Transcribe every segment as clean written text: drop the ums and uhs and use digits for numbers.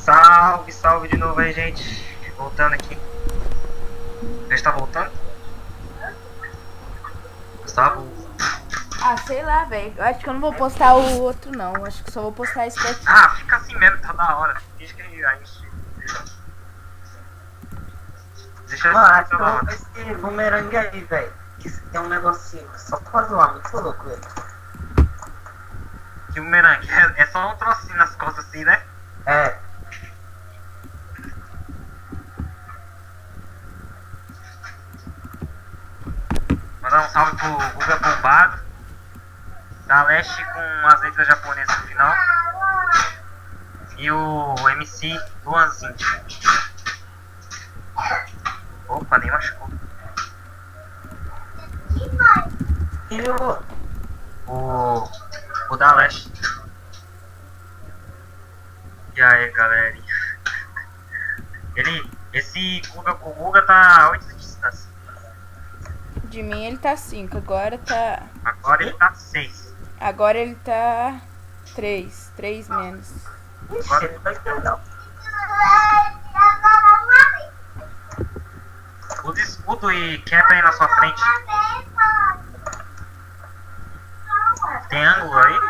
Salve, salve de novo aí, gente. Voltando aqui. Já está voltando? Gustavo? Ah, sei lá, velho. Acho que eu não vou postar o outro, não. Acho que só vou postar esse daqui. Ah, fica assim mesmo, tá da hora. Deixa que a gente. Deixa Mano, assim, acho tá que eu da vou hora. ver esse bumerangue aí, velho. Que tem um negocinho só pra zoar, muito louco, velho. Que o merengue é só um trocinho nas costas assim, né? É, Mandar um salve pro Guga Bombado. Da Leste com as letras japonesas no final. E o MC Luanzinho. Opa, nem machucou. e o... O da Leste. E aí, galerinha. Esse Guga com o Guga tá a 8 de distância. De mim ele tá 5. Agora tá. Agora ele tá 6. Agora ele tá 3. 3 menos. Ixi, ele vai ter não. Usa escudo e quebra aí na sua frente. Tem ângulo aí?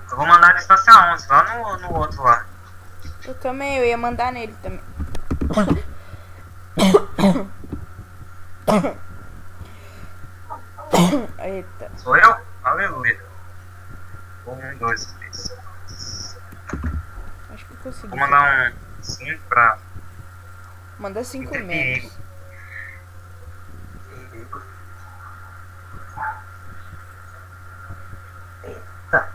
Eu vou mandar a distância 11, lá no outro lá. Eu também, eu ia mandar nele também. Eita. Sou eu? Aleluia. 1, 2, 3. Acho que eu consegui. Vou mandar um 5 pra. Manda 5 Tem menos. perigo. Eita.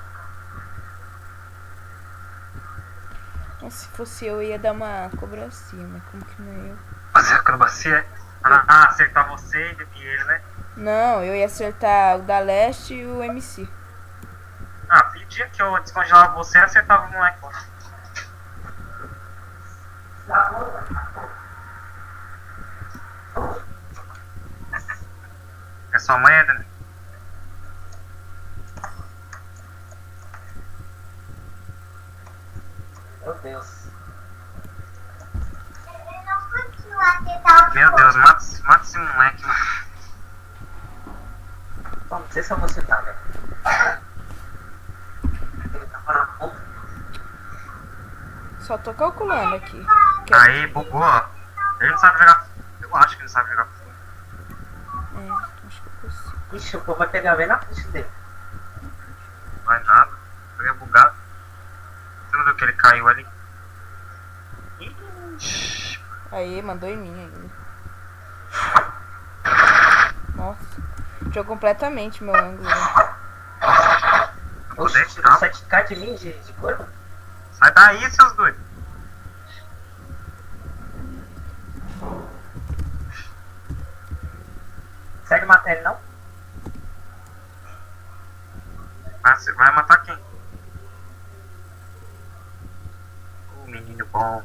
Nossa, se fosse eu ia dar uma cobracinha, mas como que não é eu? Fazer acrobacia? Ah, acertar você e ele, né? Não, eu ia acertar o da Leste e o MC. Ah, pedia que eu descongelava você e acertava o moleque. É sua mãe, Edna? Meu Deus. Meu Deus, mata esse moleque, mano. Bom, não sei se eu vou citar, velho. Ele tava na ponta. Só tô calculando aqui. Aí, bugou, ó. Ele não sabe jogar. Eu acho que ele sabe jogar. É, acho que eu consigo. Ixi, o povo vai pegar bem na frente dele. Vai nada. Ele é bugado. Você não viu que ele caiu ali? Ixi. Aí, mandou em mim ainda. Nossa. Tirou completamente meu ângulo. Né? Oxe, tirou 7k de mim de corpo. Sai daí, seus dois. Segue matéria, não? Você vai matar quem? O menino bom.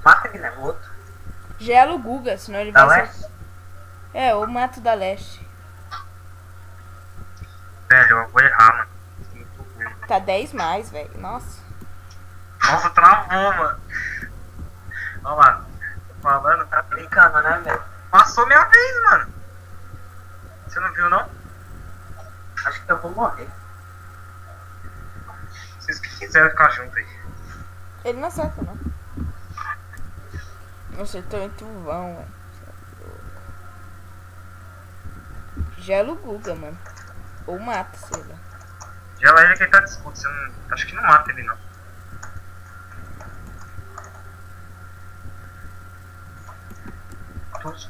Mata ele, né? O outro. Gela o Guga, senão ele Da vai leste? ser. É, ou mato da Leste. Velho, eu vou errar, mano. Muito ruim. Tá 10 mais, velho. Nossa. Nossa, travou, mano. Olha lá. Tô falando, tá brincando. Brincando, né, velho? Passou minha vez, mano. Você não viu, não? Acho que eu vou morrer. Vocês que quiserem ficar junto aí. Ele não acerta, não. Não acertou muito vão, velho. Gela o Guga, mano. Ou mata, sei lá. Gela ele que ele tá de escudo. Você não... Acho que não mata ele, não.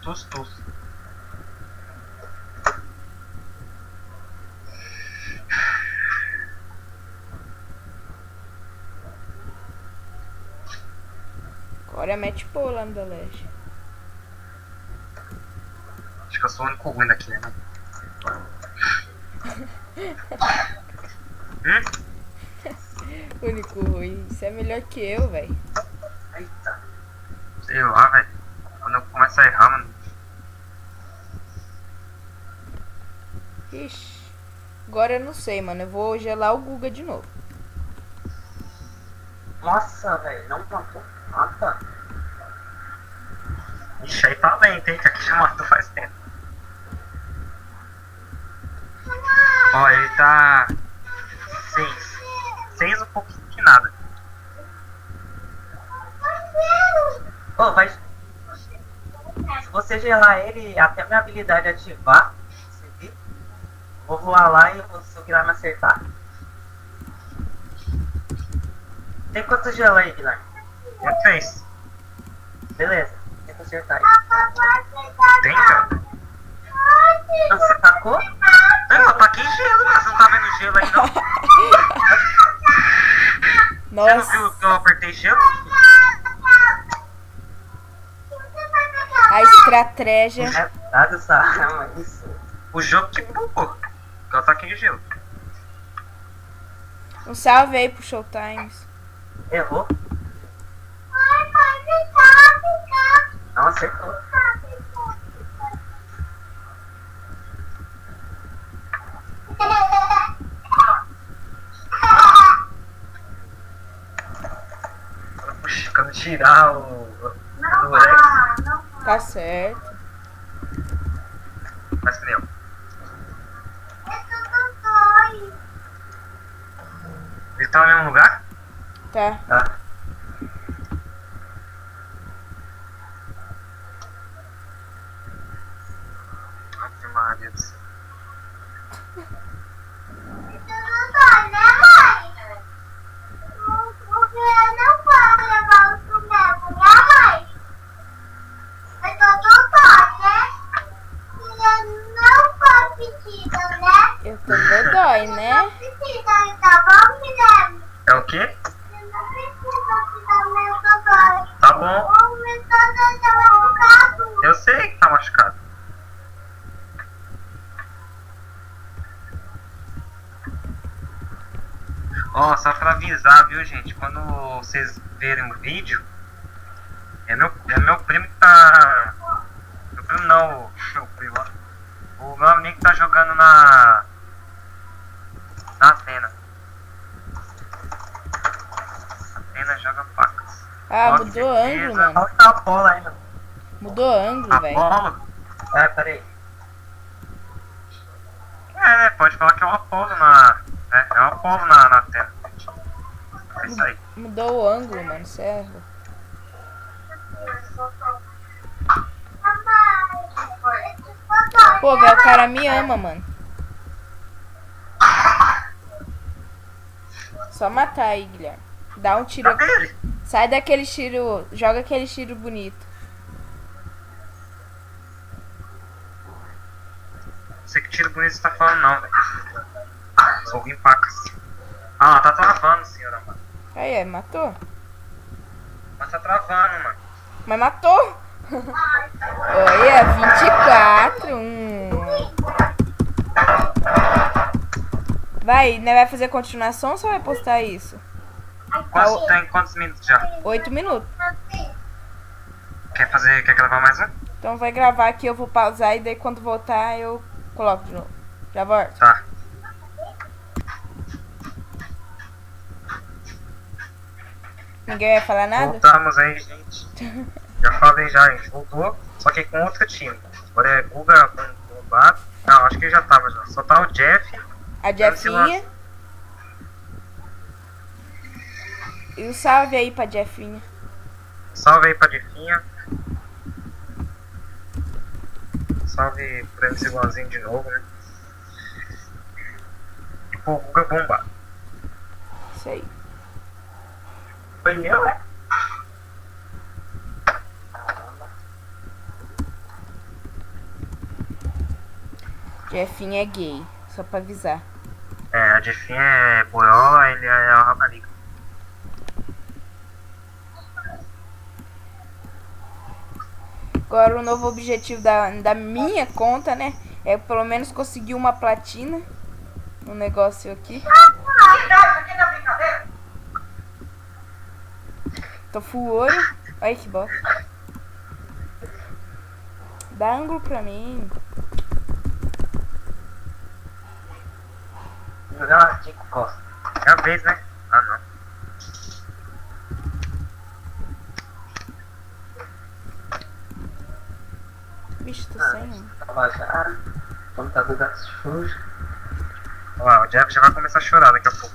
Tus. Agora mete pô lá no da Leste. Acho que eu sou o único ruim daqui, né? Único ruim. Isso é melhor que eu, velho. Eita. Sei lá, velho. Quando eu começo a errar, mano. Ixi. Agora eu não sei, mano. Eu vou gelar o Guga de novo. Nossa, velho, não matou. Mata. Ixi, aí tá lento, hein? Que aqui já matou faz tempo. Ó, ele tá... 6. 6 um pouquinho de nada. Ô, vai. Se você gelar ele, até minha habilidade ativar, você viu? Vou voar lá e se o Guilherme acertar. Tem quanto gelo aí, Guilherme? Tem 3. Beleza, tenta acertar aí. Tem, cara? Não, você tacou? Eu taquei gelo, cara. Você não tá vendo gelo aí, não? Você não Nossa. viu que eu apertei gelo? A estratégia. É verdade essa arma, isso. O jogo que bugou. Que eu taquei gelo. Um salve aí pro Showtimes. Errou? Não acertou. Puxa, quando tirar o Durex, Tá certo. faz pneu. Ele tá no mesmo lugar? Tá. Tá. Ave Maria do céu. Eu tô dodói, né? É o quê? Tá bom. Eu sei que tá machucado. Ó, só pra avisar, viu, gente? Quando vocês verem o vídeo, é meu primo que tá... Meu primo não, meu primo, ó. O meu amigo tá jogando na Atena. Atena joga facas. Ah, Ó, que mudou beleza. ângulo, mano. Olha a bola aí, mano. Mudou ângulo, velho. Apolo? É, peraí. É, né? Pode falar que é um Apolo na... É um Apolo na Atena. É isso aí. Mudou o ângulo, mano. Certo. Pô, velho, o cara me ama, mano. Só matar aí, Guilherme. Dá um tiro. Cadê ele? Sai daquele tiro. Joga aquele tiro bonito. Não sei que tiro bonito você tá falando, não, velho. Só ouvi facas. Ah, tá travando, senhora, mano. Aí, matou? Mas tá travando, mano. Mas matou! Olha, 24. Vai, né? Vai fazer continuação ou só vai postar isso? Tem quantos minutos já? 8 minutos. Quer gravar mais um? Então vai gravar aqui, eu vou pausar e daí quando voltar eu coloco de novo. Já volto. Tá. Ninguém vai falar nada? Voltamos aí, gente. Já falei já, a gente voltou. Só que com outro time. Agora é Guga com o Bato. Não, acho que já tava já. Só tá o Jeff. A Jeffinha. E o salve aí pra Jeffinha. Salve aí pra Jefinha. Salve pro MC Luanzinho de novo, né? E pro Guga Bomba. Isso aí. Foi meu, né? Jeffinha é gay, só pra avisar. É, a Jefinha é boiola, ele é a rapariga. Agora o novo objetivo da minha conta, né? É pelo menos conseguir uma platina no negócio aqui. Tô full ouro. Olha que bosta. Dá ângulo pra mim. Quem que gosta? É a vez, né? Ah, não. Vixe, tô Ah, sem um. tava já. O computador da suja. Ó, o Jeff já vai começar a chorar daqui a pouco.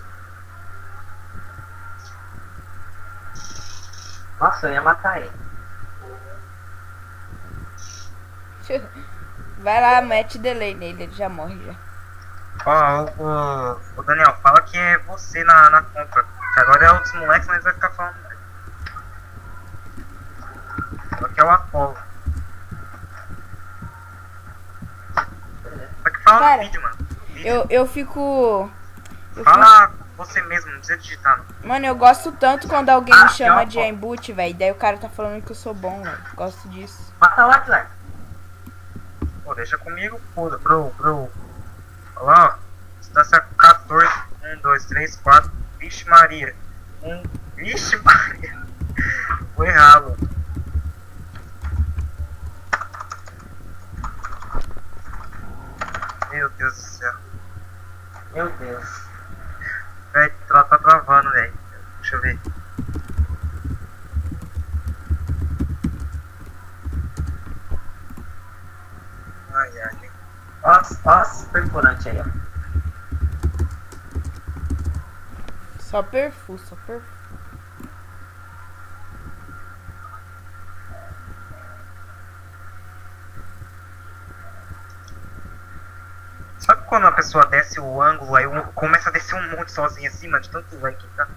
Nossa, eu ia matar ele. Vai lá, mete delay nele, ele já morre já. Ó, o Daniel, fala que é você na compra. Que agora é outros moleques, mas vai ficar falando. Fala que é o Apolo. Só que fala Cara, no vídeo, mano. No vídeo. Eu fico. Fala você mesmo, não precisa digitar. Não. Mano, eu gosto tanto quando alguém Ah, me chama ó, de ó. emboot, velho. Daí o cara tá falando que eu sou bom, velho. Gosto disso. Mata lá, Guilherme. Pô, deixa comigo, pô, bro. Olha lá, ó. Distância 14. 1, 2, 3, 4. Vixe Maria. Vixe Maria. Foi errado. Meu Deus do céu. Meu Deus. Velho, tá travando, velho. Deixa eu ver. Ai. Ó, perfurante aí, ó. Só perfu, só perfu. Sabe quando a pessoa desce o ângulo, aí começa a descer um monte sozinho assim, mano, de tanto rank que tá?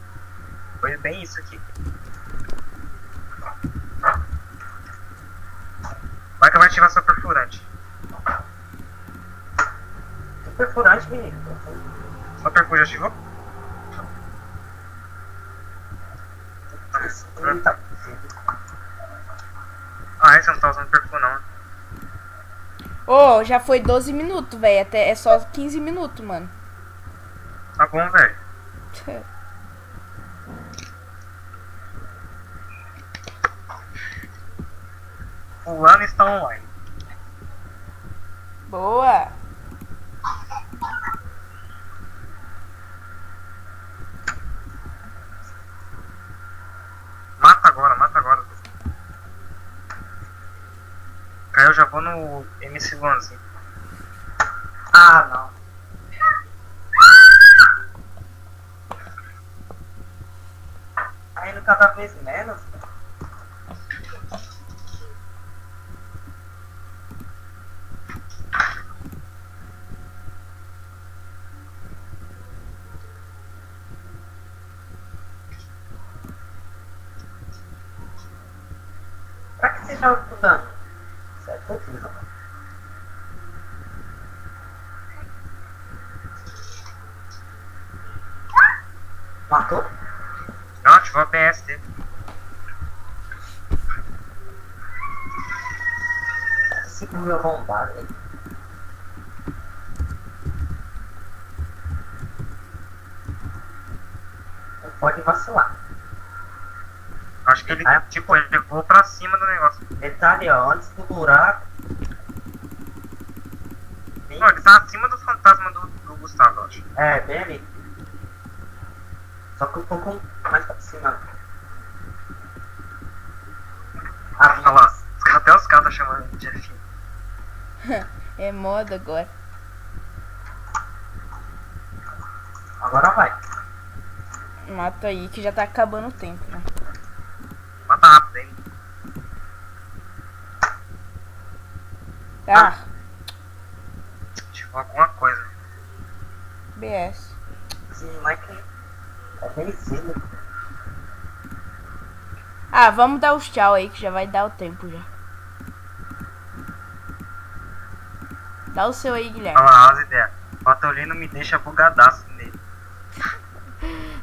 Foi bem isso aqui. Vai que vai ativar sua perfurante. Perfurante, menino. Sua perfurante já ativou? Eita. Ah, você não tá usando perfur não. Ô, já foi 12 minutos, velho. Até é só 15 minutos, mano. Tá bom, velho. Fulano está online. Boa. Mata agora. Aí eu já vou no MC Luanzinho. Ah, não. Tá indo cada vez menos. Pra que você joga com dano? Isso é terrível. Matou? Não, ativou a PS dele. Segura meu vontade aí. Não pode vacilar. Acho que ele, tipo, ele levou pra cima do negócio. Detalhe, ó, antes do buraco. Não, ele tá acima do fantasma do Gustavo, eu acho. É, bem ali. Só que um pouco mais pra cima. Ah, Olha lá, até os caras tá chamando de Jeff. É moda agora. agora vai. Mata aí que já tá acabando o tempo, né? Mata rápido aí. Ah, Ativou alguma coisa. BS. Esse moleque é bem cedo. Ah, vamos dar os tchau aí que já vai dar o tempo já. Dá o seu aí, Guilherme. Olha lá, as ideias. O Atolino me deixa bugadaço nele.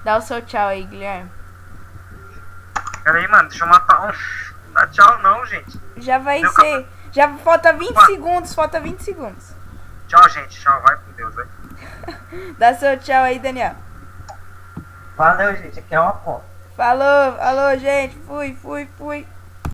Dá o seu tchau aí, Guilherme. Pera aí, mano, deixa eu matar um. Não dá tchau não, gente. Já vai Meu ser. Já falta 20 Mano. segundos, falta 20 segundos. Tchau, gente. Tchau, vai com Deus, vai. Dá seu tchau aí, Daniel. Valeu, gente. Aqui é uma ponta. Falou, alô, gente. Fui.